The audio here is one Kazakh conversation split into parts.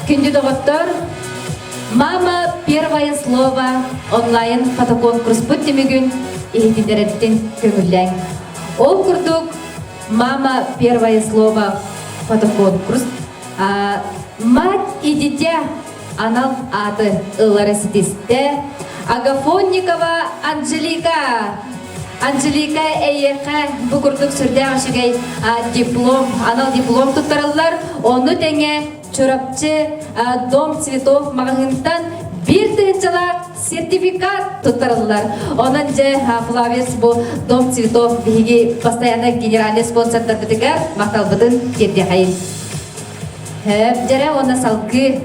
Күнді доғыттар, «Мама, первое слово» онлайн фотоконкурс бүттімігін ехетіндереттен көңілләң. Ол күрдік «Мама, первое слово» фотоконкурс. Мать и дитя анал аты ылары сетесті. Агафонникова Анжелика. Анжелика әйеқі бұқырдық сүрде ашығай диплом, анал диплом тұттарылар. Оны тәңе чорапчы Дом цветов мағынықтан бір түйіншілақ сертификат тұттарылар. Оның же Флавес бұл Дом цветов бігі постоянно генеральный спонсордар бітігер мақталбыдың керде қайын. Жәрі оны салғы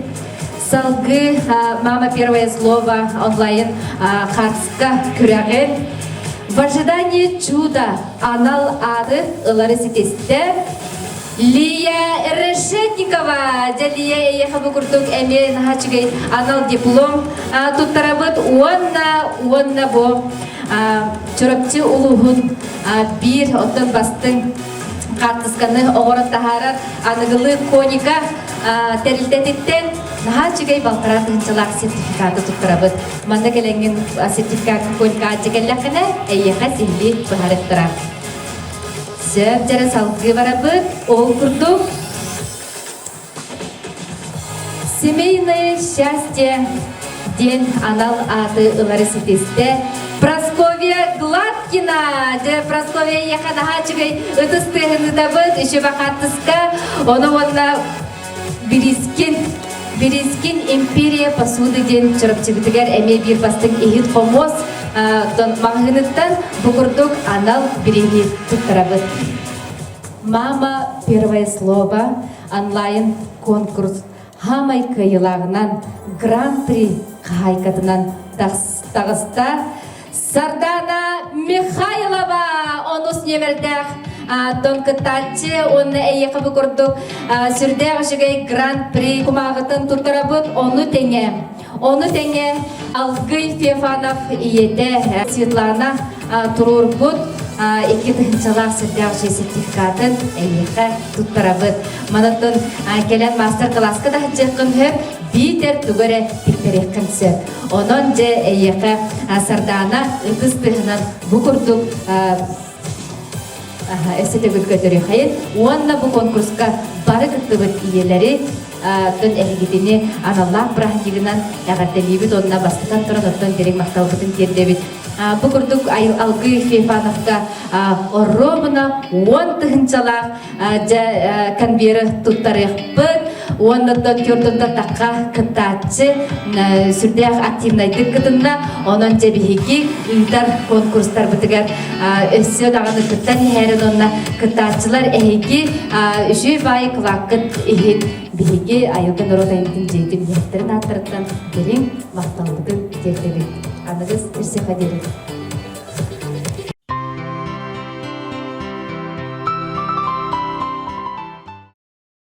«Мама, первое слово» онлайн қатысқа күрәғін. В ожидании чуда анал ады ылары сетесті. Лия Решетникова, Лия ехабы күрдік әме нахачығай анал диплом тұттарабыд уанна бо чорапчы улуғын бір оттан бастың қатысқаны оғырын тахарар анығылы коника тәрілдететтен нахачығай балтаратығыншылақ сертификаты тұттарабыд. Манда кәләңген сертификат коника ачығалақына әйеға сенбе бұхареттіра. Сөп жәрі салғы барабыд, ол күрдік. Семейное счастье ден анал аты ылары сетесті. Прасковья Гладкина. Прасковья еқана хачығай ұтыстығыны дабыд, үші бақаттысқа. Оны онна Березкин империя посуды ден чырапчыбытыгар әме бір бастың ехет қомос мағынықтан бұқырдық анал береге тұттарабыд. «Мама, первое слово» онлайн конкурс хамай кайылағынан гран-при қайқатынан тағыста Сардана Михайлова онус невердәқ Тонкы татчы, оны әйеқі бұқырдық сүрдәқ үшігей гран-при құмағытын тұттарабыд, оны тәңе Алгый Фефанов иеті Светлана тұрыр бұд, екі тұхыншалақ сүрдәқ үші сертификатын әйеқі тұттарабыд. Манатын келен мастер-класқы да жақын хөп, бейтер түгірі тіктерек сөп. Онын же әйеқі Сардана ұтыстығынан бұқырдық эстетегіт көтөрі қайын. Уанна бұл конкурсқа бары күттігіт иелері түн әлігетіне аналлақ бірахтегінен әғаттелебіт, онына бастықтан тұрын оттан дерек мақталғытын кердебіт. Бұл күрдік Алгы Фефановқа орромына 10 тұхыншалақ конвері тұттарық бұд. Оннаттан көрдіңді таққа күттатшы сүрдәқ активнайды күтінна. Онын жебіхеки ұйдар конкурстар бұтығар өссі дағаны күттан әрін онына күттатшылар әйеки үші бай қылаққыт ехет біхеки айылғын ұротайымдың жейдің ехтерін аттырыттан берең мақталдығын дердебек. Анығыз үрсе қадері.